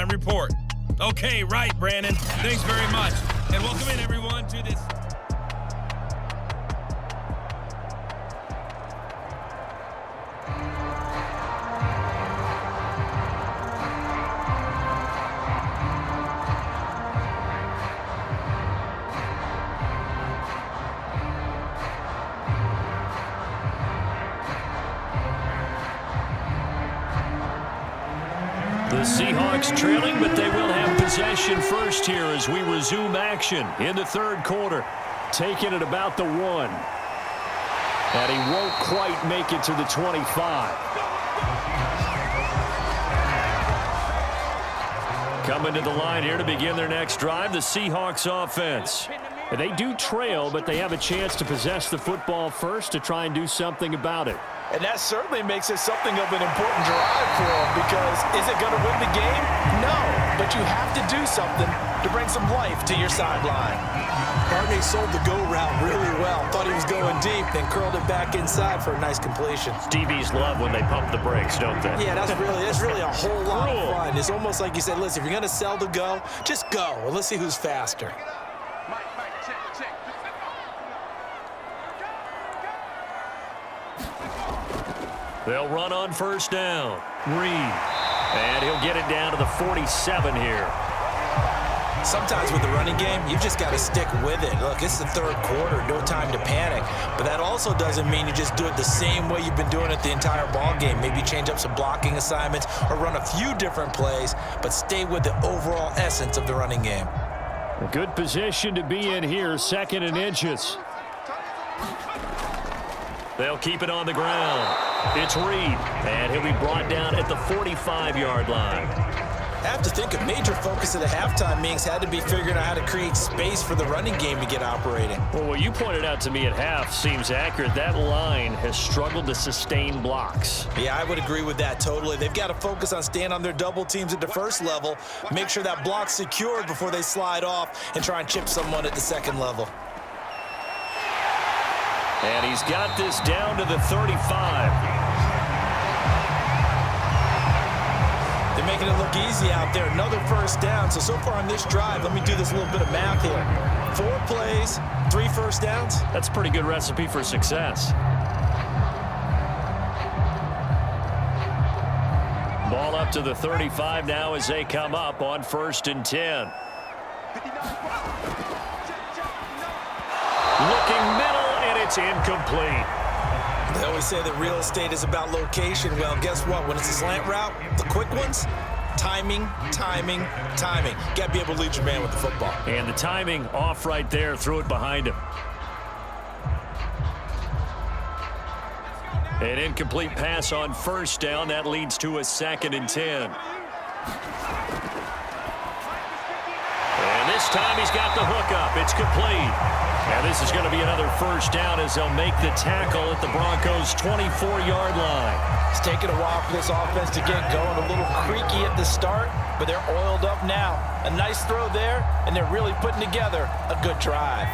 halftime report. Okay, right, Brandon. Thanks very much. And welcome in, everyone, to this... The Seahawks trailing, but they will have possession first here as we resume action in the third quarter. Taking it about the 1. And he won't quite make it to the 25. Coming to the line here to begin their next drive, the Seahawks offense. They do trail, but they have a chance to possess the football first to try and do something about it. And that certainly makes it something of an important drive for them, because is it going to win the game? No, but you have to do something to bring some life to your sideline. Barney sold the go route really well. Thought he was going deep, then curled it back inside for a nice completion. DBs love when they pump the brakes, don't they? Yeah, that's really a whole lot of fun. It's almost like you said, listen, if you're going to sell the go, just go, and let's see who's faster. They'll run on first down. Reed. And he'll get it down to the 47 here. Sometimes with the running game, you just got to stick with it. Look, it's the third quarter, no time to panic. But that also doesn't mean you just do it the same way you've been doing it the entire ball game. Maybe change up some blocking assignments or run a few different plays, but stay with the overall essence of the running game. A good position to be in here, 2nd and inches. They'll keep it on the ground. It's Reed, and he'll be brought down at the 45-yard line. I have to think a major focus of the halftime meetings had to be figuring out how to create space for the running game to get operating. Well, what you pointed out to me at half seems accurate. That line has struggled to sustain blocks. Yeah, I would agree with that totally. They've got to focus on staying on their double teams at the first level, make sure that block's secured before they slide off and try and chip someone at the second level. And he's got this down to the 35. They're making it look easy out there. Another first down. So far on this drive, let me do this little bit of math here. 4 plays, 3 first downs. That's a pretty good recipe for success. Ball up to the 35 now as they come up on 1st and 10. Looking middle. It's incomplete. They always say that real estate is about location. Well, guess what? When it's a slant route, the quick ones, timing. Got to be able to lead your man with the football. And the timing off right there. Threw it behind him. An incomplete pass on first down. That leads to a 2nd and 10. And this time he's got the hook up. It's complete. And this is going to be another first down as they'll make the tackle at the Broncos' 24-yard line. It's taken a while for this offense to get going. A little creaky at the start, but they're oiled up now. A nice throw there, and they're really putting together a good drive.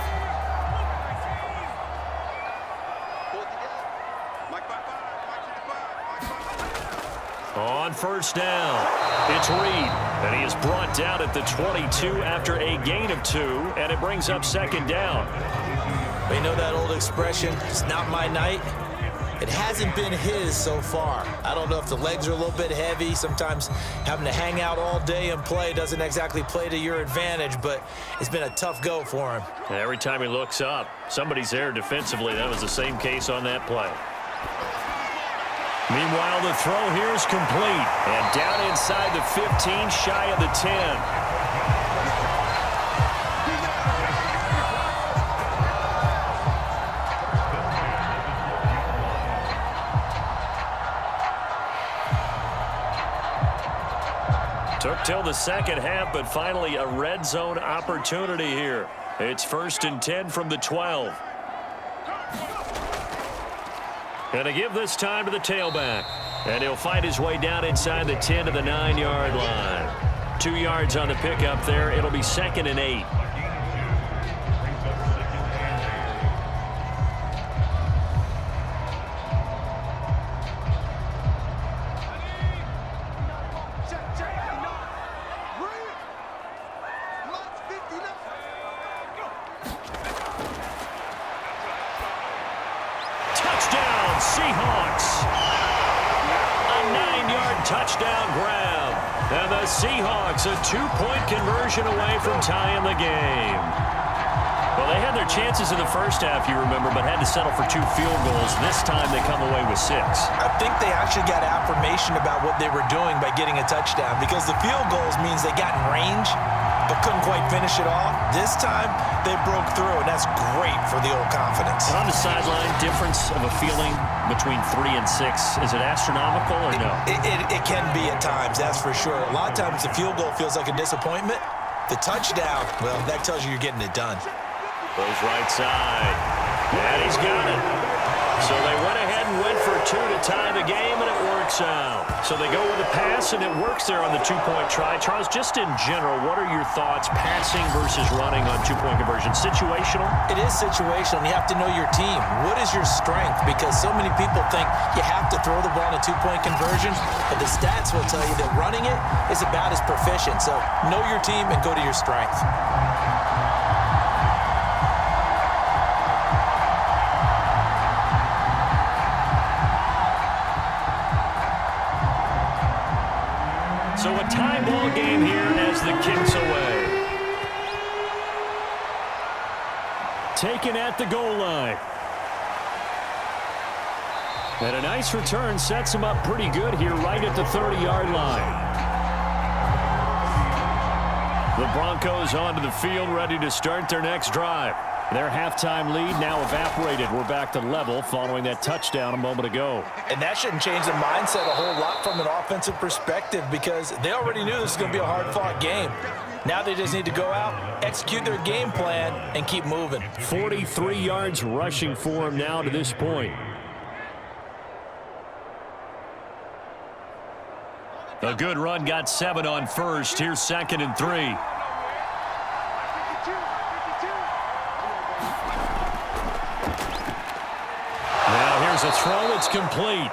On first down, it's Reed, and he is brought down at the 22 after a gain of 2, and it brings up 2nd down. You know that old expression, it's not my night? It hasn't been his so far. I don't know if the legs are a little bit heavy. Sometimes having to hang out all day and play doesn't exactly play to your advantage, but it's been a tough go for him. Every time he looks up, somebody's there defensively. That was the same case on that play. Meanwhile, the throw here is complete. And down inside the 15, shy of the 10. Took till the second half, but finally a red zone opportunity here. It's 1st and 10 from the 12. And to give this time to the tailback. And he'll fight his way down inside the 10 to the 9-yard line. 2 yards on the pickup there. It'll be 2nd and 8. the Seahawks, a two-point conversion away from tying the game. Well, they had their chances in the first half, you remember, but had to settle for 2 field goals. This time they come away with 6. I think they actually got affirmation about what they were doing by getting a touchdown, because the field goals means they got in range but couldn't quite finish it off. This time they broke through, and that's great for the old confidence. And on the sideline, difference of a feeling between 3 and 6, is it astronomical or no? It can be at times, that's for sure. A lot of times the field goal feels like a disappointment. The touchdown, well, that tells you you're getting it done. Goes right side. And he's got it. So they went ahead and went for 2 to tie the game, and it works out. So they go with a pass, and it works there on the 2-point try. Charles, just in general, what are your thoughts, passing versus running on 2-point conversion? Situational? It is situational, and you have to know your team. What is your strength? Because so many people think you have to throw the ball in a 2-point conversion, but the stats will tell you that running it is about as proficient. So know your team and go to your strength. So a tie ball game here as the kick's away. Taken at the goal line. And a nice return sets him up pretty good here right at the 30-yard line. The Broncos onto the field ready to start their next drive. Their halftime lead now evaporated. We're back to level following that touchdown a moment ago. And that shouldn't change the mindset a whole lot from an offensive perspective, because they already knew this was going to be a hard-fought game. Now they just need to go out, execute their game plan, and keep moving. 43 yards rushing for him now to this point. A good run got 7 on first. Here's 2nd and 3. Now here's a throw. It's complete.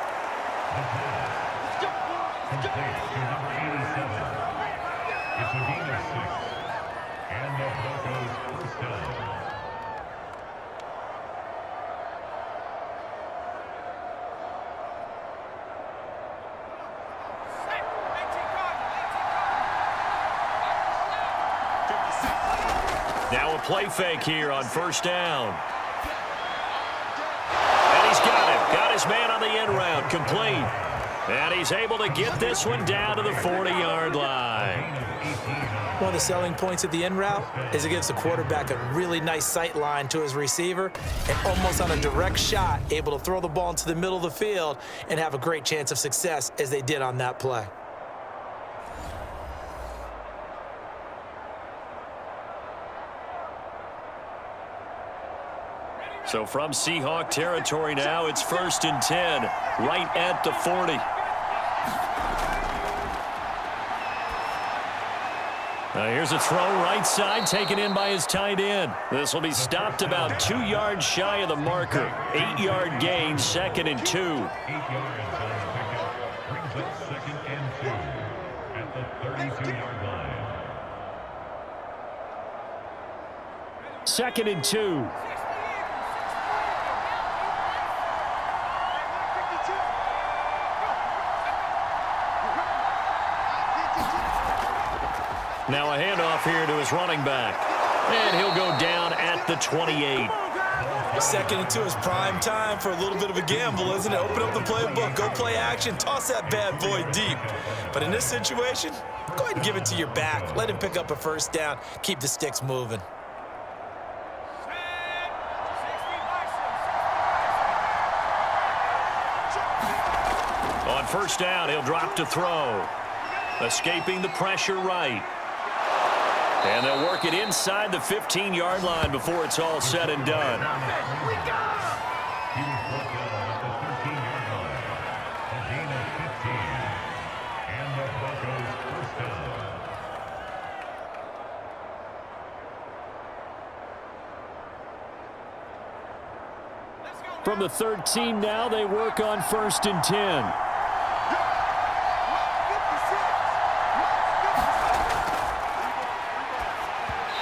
Now a play fake here on first down. And he's got it. Got his man on the end route. Complete. And he's able to get this one down to the 40-yard line. One of the selling points of the end route is it gives the quarterback a really nice sight line to his receiver, and almost on a direct shot, able to throw the ball into the middle of the field and have a great chance of success as they did on that play. So from Seahawk territory now, it's 1st and 10, right at the 40. Now here's a throw right side, taken in by his tight end. This will be stopped about 2 yards shy of the marker. 8-yard gain, 2nd and 2. 8 yards on the pickup brings up 2nd and 2 at the 32-yard line. 2nd and 2. Now a handoff here to his running back. And he'll go down at the 28. 2nd and 2 is prime time for a little bit of a gamble, isn't it? Open up the playbook, go play action, toss that bad boy deep. But in this situation, go ahead and give it to your back. Let him pick up a first down. Keep the sticks moving. On first down, he'll drop to throw. Escaping the pressure right. And they'll work it inside the 15-yard line before it's all said and done. He was brought down at the 13-yard line. A gain of 15. And the Broncos first down. From the 13 now, they work on 1st and 10.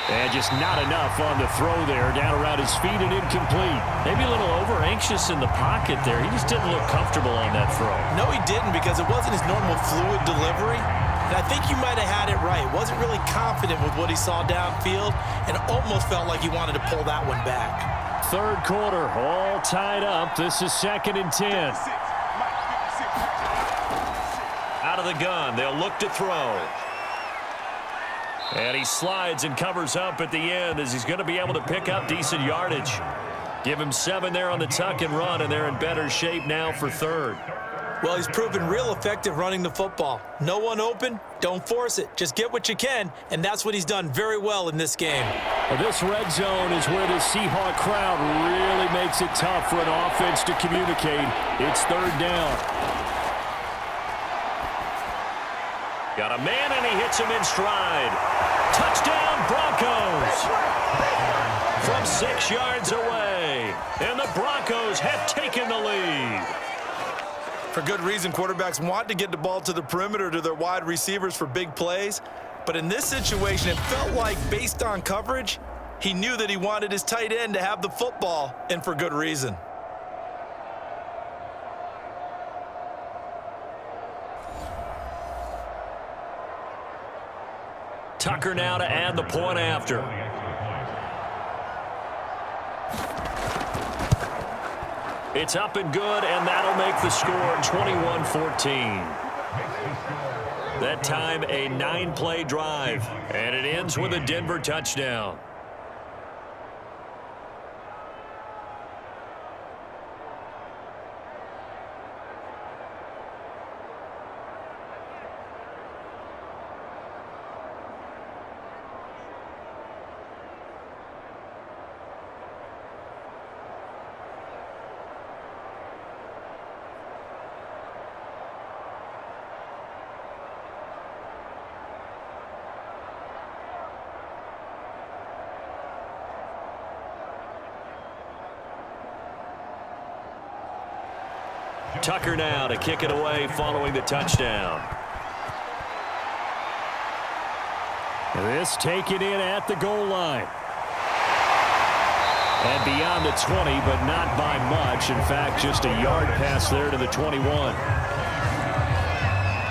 And just not enough on the throw there. Down around his feet and incomplete. Maybe a little over-anxious in the pocket there. He just didn't look comfortable on that throw. No, he didn't, because it wasn't his normal fluid delivery. And I think you might have had it right. Wasn't really confident with what he saw downfield and almost felt like he wanted to pull that one back. Third quarter, all tied up. This is 2nd and 10. Out of the gun, they'll look to throw. And he slides and covers up at the end as he's going to be able to pick up decent yardage. Give him 7 there on the tuck and run, and they're in better shape now for third. Well, he's proven real effective running the football. No one open, don't force it. Just get what you can, and that's what he's done very well in this game. Well, this red zone is where the Seahawk crowd really makes it tough for an offense to communicate. It's 3rd down. Got a man, and he hits him in stride. Touchdown, Broncos! From 6 yards away, and the Broncos have taken the lead. For good reason, quarterbacks want to get the ball to the perimeter to their wide receivers for big plays. But in this situation, it felt like, based on coverage, he knew that he wanted his tight end to have the football, and for good reason. Tucker now to add the point after. It's up and good, and that'll make the score 21-14. That time a 9-play drive, and it ends with a Denver touchdown. Tucker now to kick it away following the touchdown. This taken in at the goal line. And beyond the 20, but not by much. In fact, just a yard pass there to the 21.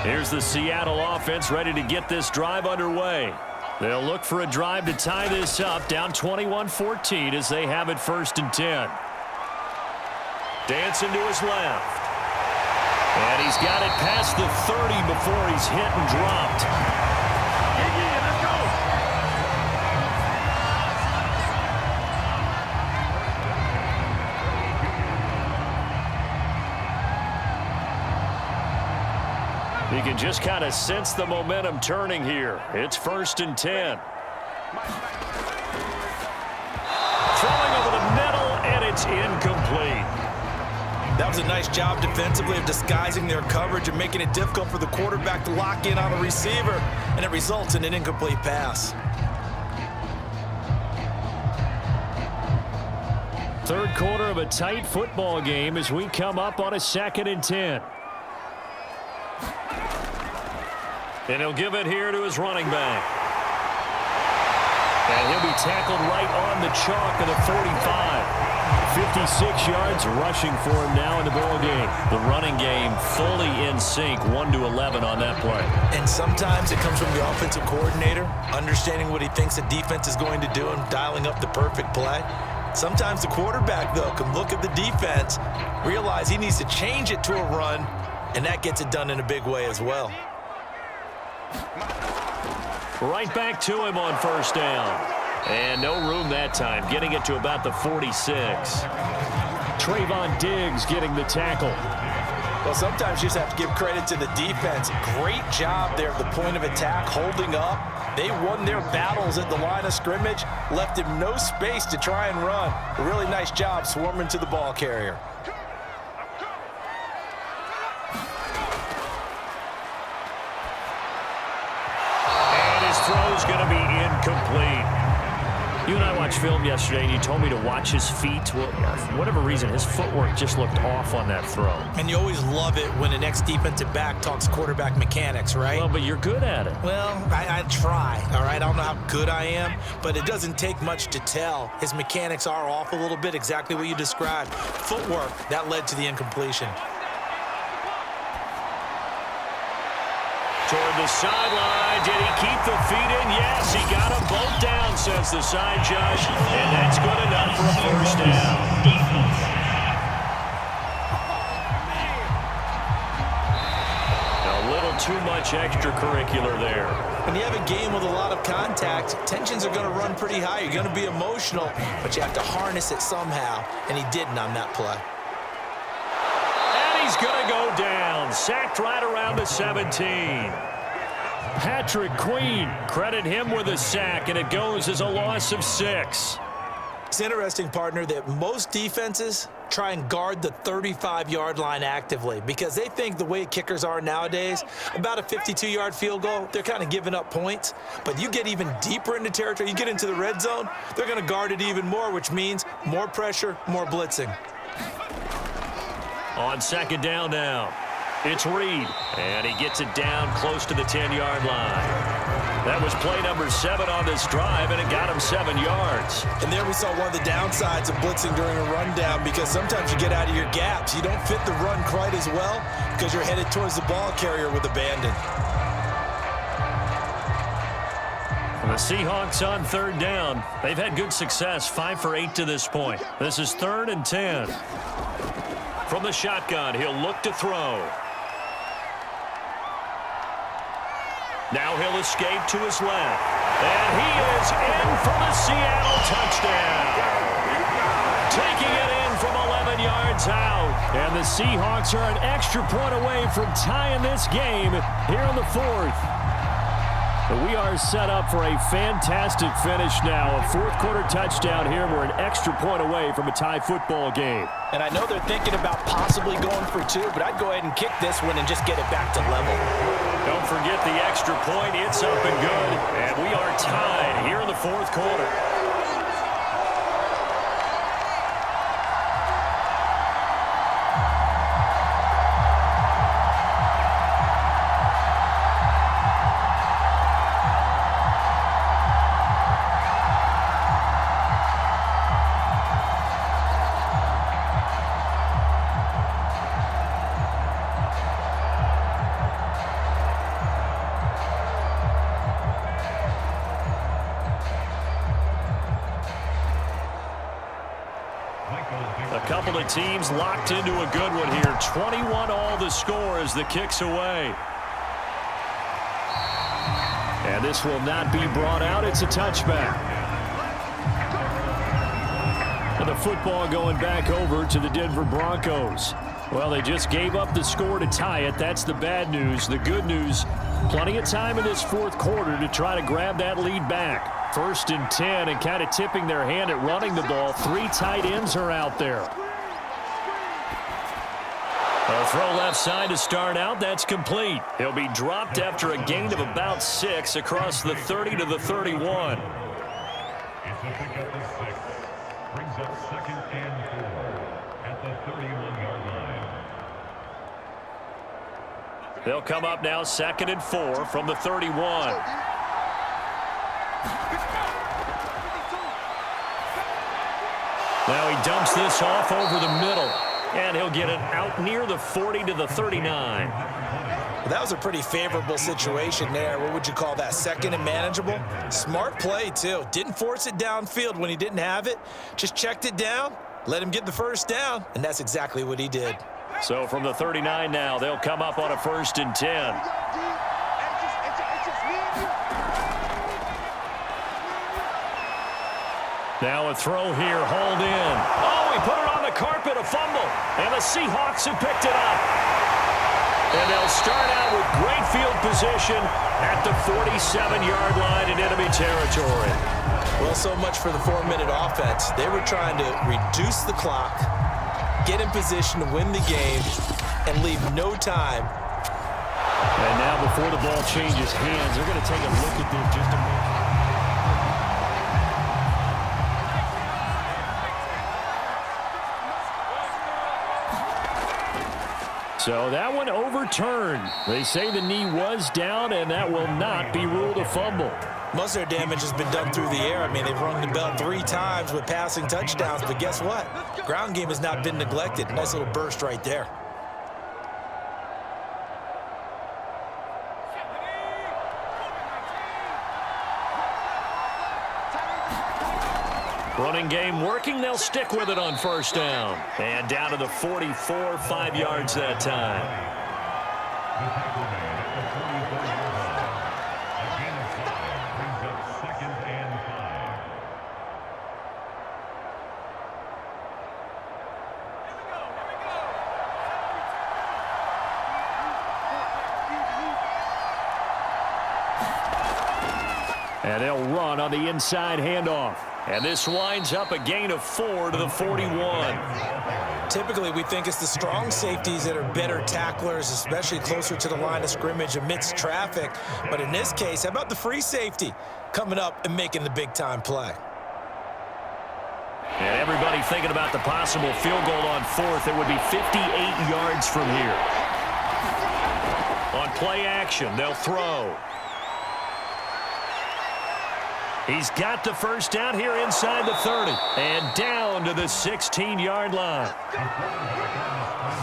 Here's the Seattle offense ready to get this drive underway. They'll look for a drive to tie this up, down 21-14 as they have it 1st and 10. Dancing to his left. And he's got it past the 30 before he's hit and dropped. Let's go. You can just kind of sense the momentum turning here. It's 1st and 10. Throwing over the middle, and it's incomplete. That was a nice job defensively of disguising their coverage and making it difficult for the quarterback to lock in on the receiver, and it results in an incomplete pass. Third quarter of a tight football game as we come up on a 2nd and 10. And he'll give it here to his running back. And he'll be tackled right on the chalk of the 45. 56 yards rushing for him now in the ball game. The running game fully in sync, 1-11 on that play. And sometimes it comes from the offensive coordinator, understanding what he thinks the defense is going to do and dialing up the perfect play. Sometimes the quarterback, though, can look at the defense, realize he needs to change it to a run, and that gets it done in a big way as well. Right back to him on 1st down. And no room that time, getting it to about the 46. Trayvon Diggs getting the tackle. Well, sometimes you just have to give credit to the defense. Great job there at the point of attack, holding up. They won their battles at the line of scrimmage, left him no space to try and run. A really nice job swarming to the ball carrier. And his throw's going to be incomplete. You and I watched film yesterday, and you told me to watch his feet. Well, for whatever reason, his footwork just looked off on that throw. And you always love it when an ex-defensive back talks quarterback mechanics, right? Well, but you're good at it. Well, I try, all right? I don't know how good I am, but it doesn't take much to tell. His mechanics are off a little bit, exactly what you described. Footwork, that led to the incompletion. Toward the sideline. Did he keep the feet in? Yes, he got them both down, says the side judge. And that's good enough for a first down. A little too much extracurricular there. When you have a game with a lot of contact, tensions are going to run pretty high. You're going to be emotional, but you have to harness it somehow, and he didn't on that play. He's going to go down. Sacked right around the 17. Patrick Queen, credit him with a sack, and it goes as a loss of 6. It's interesting, partner, that most defenses try and guard the 35-yard line actively because they think the way kickers are nowadays, about a 52-yard field goal, they're kind of giving up points. But you get even deeper into territory, you get into the red zone, they're going to guard it even more, which means more pressure, more blitzing. On second down now, it's Reed, and he gets it down close to the 10-yard line. That was play number 7 on this drive, and it got him 7 yards. And there we saw one of the downsides of blitzing during a rundown because sometimes you get out of your gaps. You don't fit the run quite as well because you're headed towards the ball carrier with abandon. The Seahawks on third down. They've had good success, 5 for 8 to this point. This is 3rd and 10. From the shotgun, he'll look to throw. Now he'll escape to his left. And he is in for the Seattle touchdown. Taking it in from 11 yards out. And the Seahawks are an extra point away from tying this game here in the 4th. But we are set up for a fantastic finish now. A 4th-quarter touchdown here. We're an extra point away from a tie football game. And I know they're thinking about possibly going for 2, but I'd go ahead and kick this one and just get it back to level. Don't forget the extra point. It's up and good. And we are tied here in the 4th quarter. A couple of teams locked into a good one here. 21 all the score as the kick's away. And this will not be brought out. It's a touchback. And the football going back over to the Denver Broncos. Well, they just gave up the score to tie it. That's the bad news. The good news, plenty of time in this 4th quarter to try to grab that lead back. 1st and 10 and kind of tipping their hand at running the ball. 3 tight ends are out there. A throw left side to start out. That's complete. He'll be dropped after a gain of about 6 across the 30 to the 31. It's a pickup of 6. Brings up 2nd and 4 at the 31-yard line. They'll come up now 2nd and 4 from the 31. Now he dumps this off over the middle, and he'll get it out near the 40 to the 39. That was a pretty favorable situation there. What would you call that? 2nd and manageable? Smart play, too. Didn't force it downfield when he didn't have it. Just checked it down, let him get the first down, and that's exactly what he did. So from the 39 now, they'll come up on a 1st and 10. Now a throw here, hauled in. Oh, he put it on the carpet, a fumble. And the Seahawks have picked it up. And they'll start out with great field position at the 47-yard line in enemy territory. Well, so much for the 4-minute offense. They were trying to reduce the clock, get in position to win the game, and leave no time. And now before the ball changes hands, they're going to take a look at this just a minute. So that one overturned. They say the knee was down, and that will not be ruled a fumble. Most of their damage has been done through the air. I mean, they've rung the bell 3 times with passing touchdowns, but guess what? Ground game has not been neglected. Nice little burst right there. Running game working. They'll stick with it on first down. And down to the 44, 5 yards that time. The tackle man at the 44-yard line. A gain of 5 brings up 2nd and 5. And they'll run on the inside handoff. And this winds up a gain of 4 to the 41. Typically, we think it's the strong safeties that are better tacklers, especially closer to the line of scrimmage amidst traffic. But in this case, how about the free safety coming up and making the big-time play? And everybody thinking about the possible field goal on 4th. It would be 58 yards from here. On play action, they'll throw. He's got the first down here inside the 30 and down to the 16-yard line.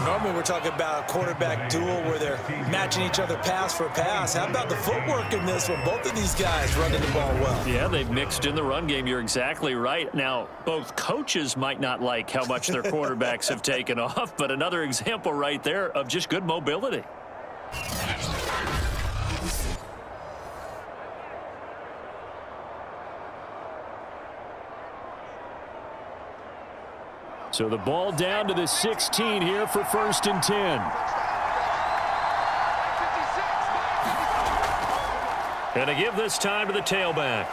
Normally we're talking about a quarterback duel where they're matching each other pass for pass. How about the footwork in this one? Both of these guys running the ball well. Yeah, they've mixed in the run game. You're exactly right. Now, both coaches might not like how much their quarterbacks have taken off, but another example right there of just good mobility. So the ball down to the 16 here for 1st and 10. And to give this time to the tailback.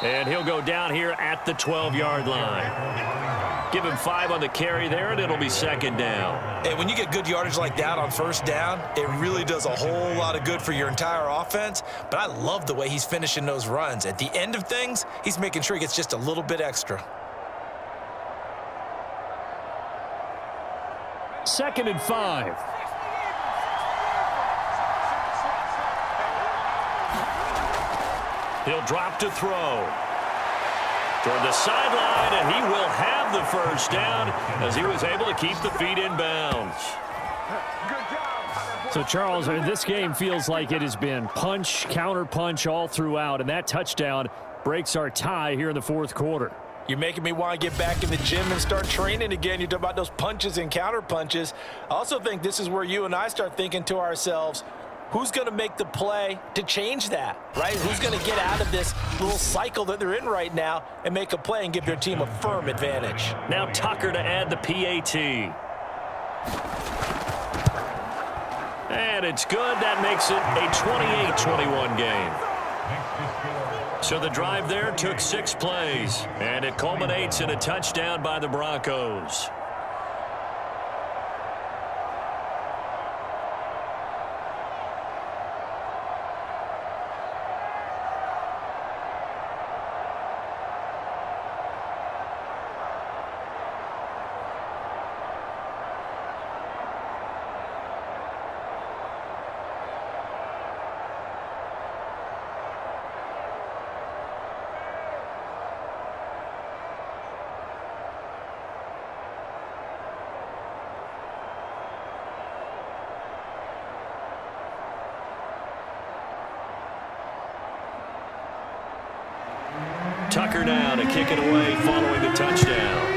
And he'll go down here at the 12-yard line. Give him 5 on the carry there, and it'll be 2nd down. Hey, when you get good yardage like that on first down, it really does a whole lot of good for your entire offense. But I love the way he's finishing those runs. At the end of things, he's making sure he gets just a little bit extra. 2nd and 5. He'll drop to throw. Toward the sideline, and he will have the first down as he was able to keep the feet in bounds. So, Charles, this game feels like it has been punch, counter punch all throughout, and that touchdown breaks our tie here in the 4th quarter. You're making me want to get back in the gym and start training again. You talk about those punches and counter punches. I also think this is where you and I start thinking to ourselves, who's going to make the play to change that, right? Who's going to get out of this little cycle that they're in right now and make a play and give their team a firm advantage? Now Tucker to add the PAT. And it's good. That makes it a 28-21 game. So the drive there took 6 plays, and it culminates in a touchdown by the Broncos. Tucker now to kick it away following the touchdown.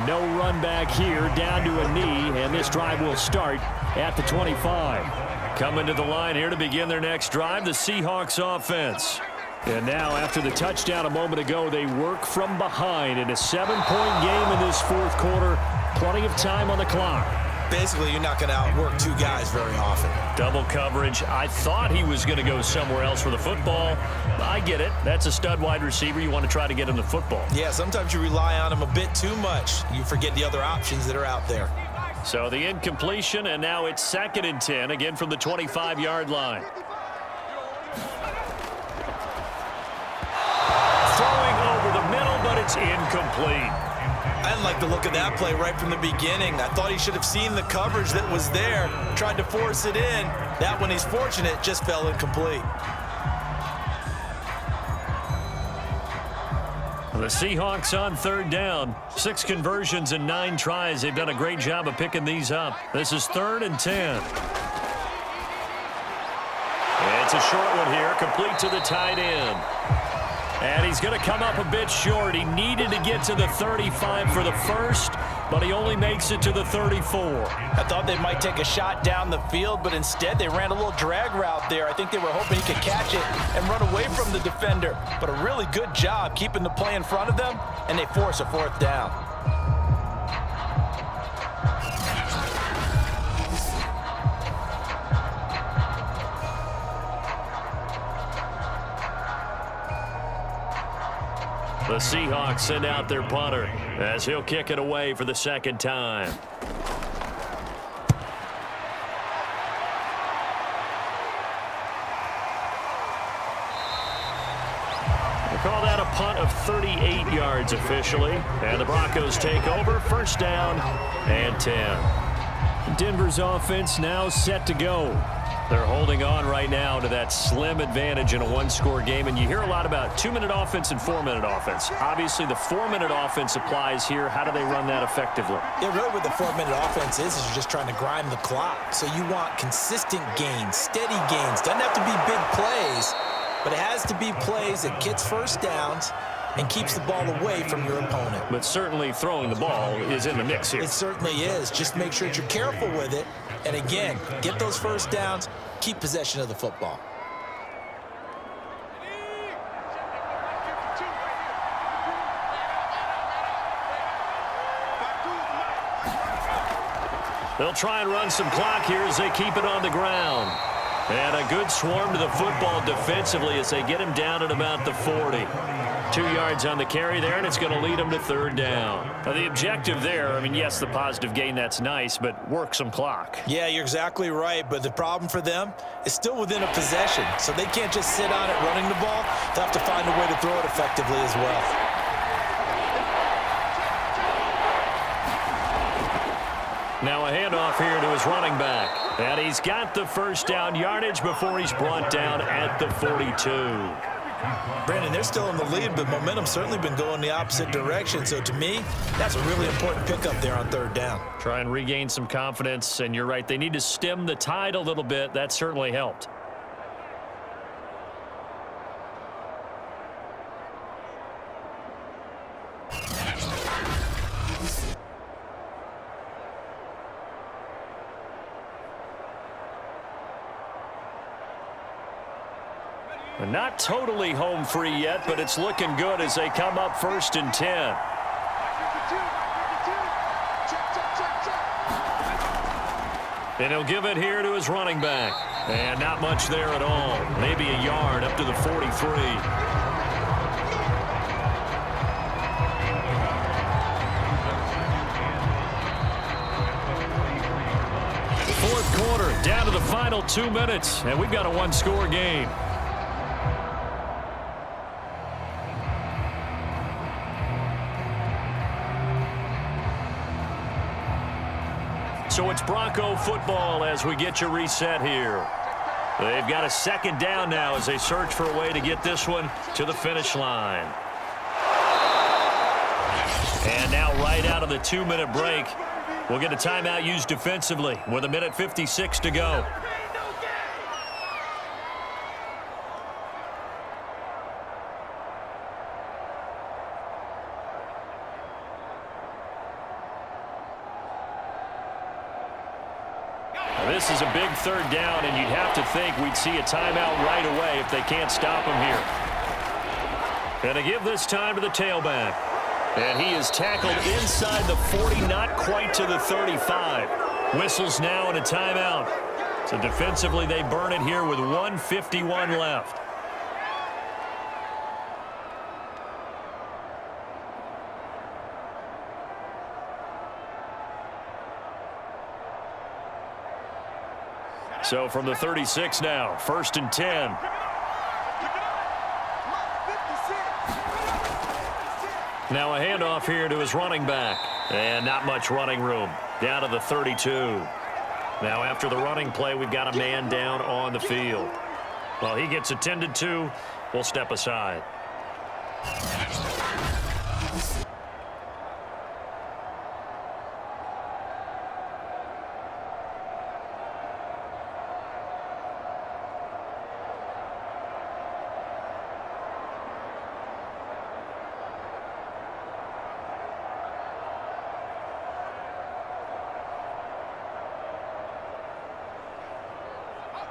No run back here, down to a knee, and this drive will start at the 25. Coming to the line here to begin their next drive, the Seahawks offense. And now, after the touchdown a moment ago, they work from behind in a 7-point game in this 4th quarter. Plenty of time on the clock. Basically, you're not going to outwork 2 guys very often. Double coverage. I thought he was going to go somewhere else for the football. I get it. That's a stud wide receiver. You want to try to get him the football. Yeah, sometimes you rely on him a bit too much. You forget the other options that are out there. So the incompletion, and now it's 2nd and 10, again from the 25-yard line. Throwing over the middle, but it's incomplete. I didn't like the look of that play right from the beginning. I thought he should have seen the coverage that was there, tried to force it in. That one, he's fortunate, just fell incomplete. The Seahawks on 3rd down. 6 conversions and 9 tries. They've done a great job of picking these up. This is 3rd and 10. It's It's a short one here, complete to the tight end. And he's going to come up a bit short. He needed to get to the 35 for the first, but he only makes it to the 34. I thought they might take a shot down the field, but instead they ran a little drag route there. I think they were hoping he could catch it and run away from the defender. But a really good job keeping the play in front of them, and they force a fourth down. The Seahawks send out their punter as he'll kick it away for the second time. We'll call that a punt of 38 yards officially. And the Broncos take over, first down and 10. Denver's offense now set to go. They're holding on right now to that slim advantage in a one-score game. And you hear a lot about 2-minute offense and 4-minute offense. Obviously, the 4-minute offense applies here. How do they run that effectively? Yeah, really what the 4-minute offense is you're just trying to grind the clock. So you want consistent gains, steady gains. Doesn't have to be big plays, but it has to be plays that gets first downs and keeps the ball away from your opponent. But certainly throwing the ball is in the mix here. It certainly is. Just make sure that you're careful with it. And again, get those first downs, keep possession of the football. They'll try and run some clock here as they keep it on the ground. And a good swarm to the football defensively as they get him down at about the 40. 2 yards on the carry there, and it's going to lead them to third down. Now, the objective there, I mean, yes, the positive gain, that's nice, but work some clock. Yeah, you're exactly right, but the problem for them is still within a possession, so they can't just sit on it running the ball. They'll have to find a way to throw it effectively as well. Now a handoff here to his running back. And he's got the first down yardage before he's brought down at the 42. Brandon, they're still in the lead, but momentum's certainly been going the opposite direction. So to me, that's a really important pickup there on third down. Try and regain some confidence, and you're right, they need to stem the tide a little bit. That certainly helped. Not totally home free yet, but it's looking good as they come up first and 10. And he'll give it here to his running back. And not much there at all. Maybe a yard up to the 43. Fourth quarter, down to the final 2 minutes, and we've got a one-score game. So it's Bronco football as we get you reset here. They've got a second down now as they search for a way to get this one to the finish line. And now right out of the 2-minute break, we'll get a timeout used defensively with 1:56 to go. This is a big third down, and you'd have to think we'd see a timeout right away if they can't stop him here. And they give this time to the tailback. And he is tackled inside the 40, not quite to the 35. Whistles now and a timeout. So defensively, they burn it here with 1:51 left. So from the 36 now, first and 10. Now a handoff here to his running back. And not much running room. Down to the 32. Now after the running play, we've got a man down on the field. Well, he gets attended to. We'll step aside.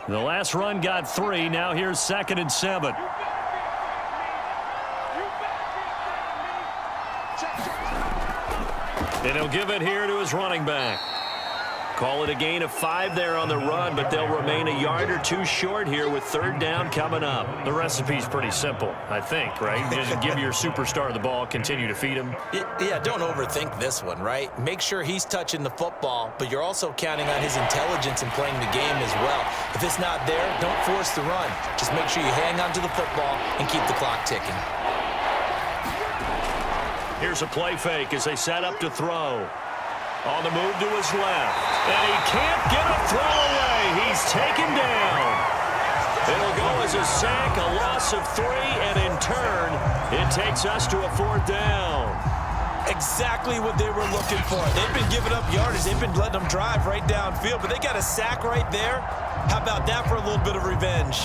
The last run got 3. Now here's 2nd and 7. And he'll give it here to his running back. Call it a gain of 5 there on the run, but they'll remain a yard or 2 short here with 3rd down coming up. The recipe's pretty simple, I think, right? Just give your superstar the ball, continue to feed him. Yeah, don't overthink this one, right? Make sure he's touching the football, but you're also counting on his intelligence in playing the game as well. If it's not there, don't force the run. Just make sure you hang on to the football and keep the clock ticking. Here's a play fake as they set up to throw. On the move to his left. And he can't get a throw away. He's taken down. It'll go as a sack, a loss of 3, and in turn, it takes us to a 4th down. Exactly what they were looking for. They've been giving up yardage. They've been letting them drive right downfield, but they got a sack right there. How about that for a little bit of revenge?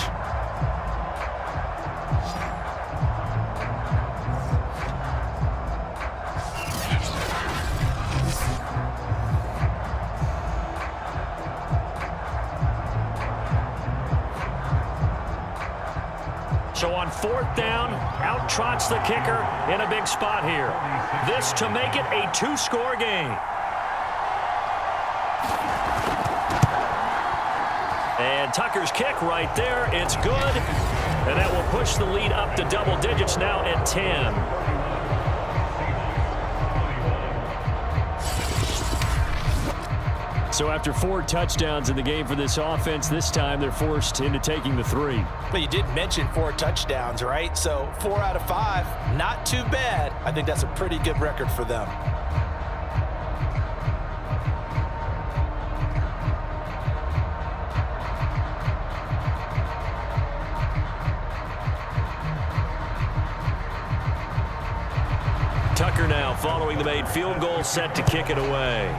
So on 4th down, out trots the kicker in a big spot here. This to make it a 2-score game. And Tucker's kick right there. It's good. And that will push the lead up to double digits now at 10. So after 4 touchdowns in the game for this offense, this time they're forced into taking the 3. But you did mention 4 touchdowns, right? So 4 out of 5, not too bad. I think that's a pretty good record for them. Tucker now following the made field goal, set to kick it away.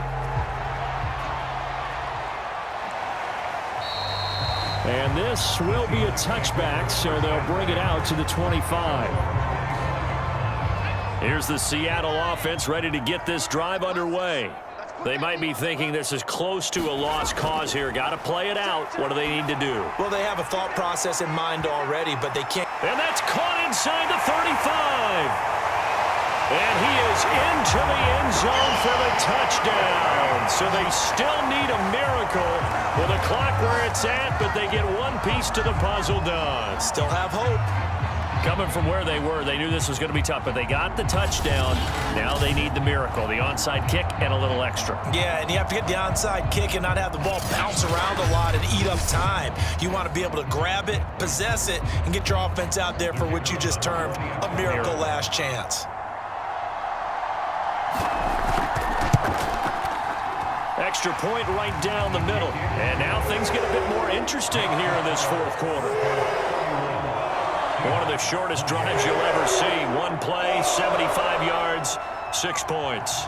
And this will be a touchback, so they'll bring it out to the 25. Here's the Seattle offense ready to get this drive underway. They might be thinking this is close to a lost cause here. Got to play it out. What do they need to do? Well, they have a thought process in mind already, but they can't. And that's caught inside the 35. And he is into the end zone for the touchdown. So they still need a miracle with the clock where it's at, but they get one piece to the puzzle done. Still have hope. Coming from where they were, they knew this was going to be tough, but they got the touchdown. Now they need the miracle, the onside kick and a little extra. Yeah, and you have to get the onside kick and not have the ball bounce around a lot and eat up time. You want to be able to grab it, possess it, and get your offense out there for what you just termed a miracle last chance. Extra point right down the middle. And now things get a bit more interesting here in this 4th quarter. One of the shortest drives you'll ever see. One play, 75 yards, 6 points.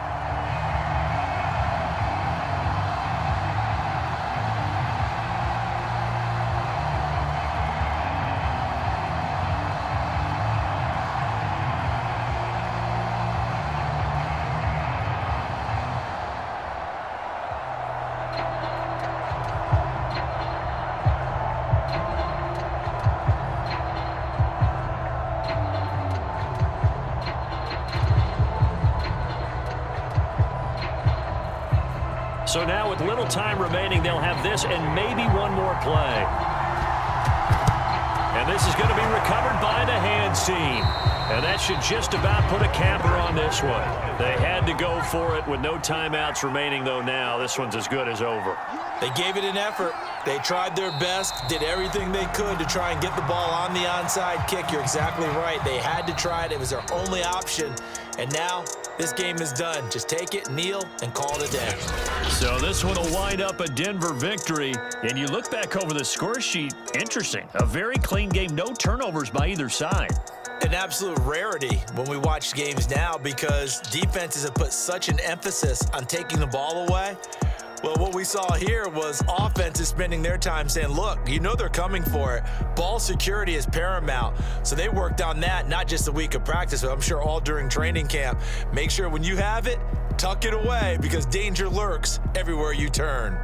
So now with little time remaining, they'll have this and maybe one more play. And this is going to be recovered by the hands team. And that should just about put a capper on this one. They had to go for it with no timeouts remaining, though now this one's as good as over. They gave it an effort. They tried their best, did everything they could to try and get the ball on the onside kick. You're exactly right. They had to try it. It was their only option. And now this game is done. Just take it, kneel, and call it a day. So this one will wind up a Denver victory. And you look back over the score sheet, interesting. A very clean game, no turnovers by either side. An absolute rarity when we watch games now because defenses have put such an emphasis on taking the ball away. Well, what we saw here was offenses spending their time saying, look, you know they're coming for it. Ball security is paramount. So they worked on that, not just a week of practice, but I'm sure all during training camp. Make sure when you have it, tuck it away because danger lurks everywhere you turn.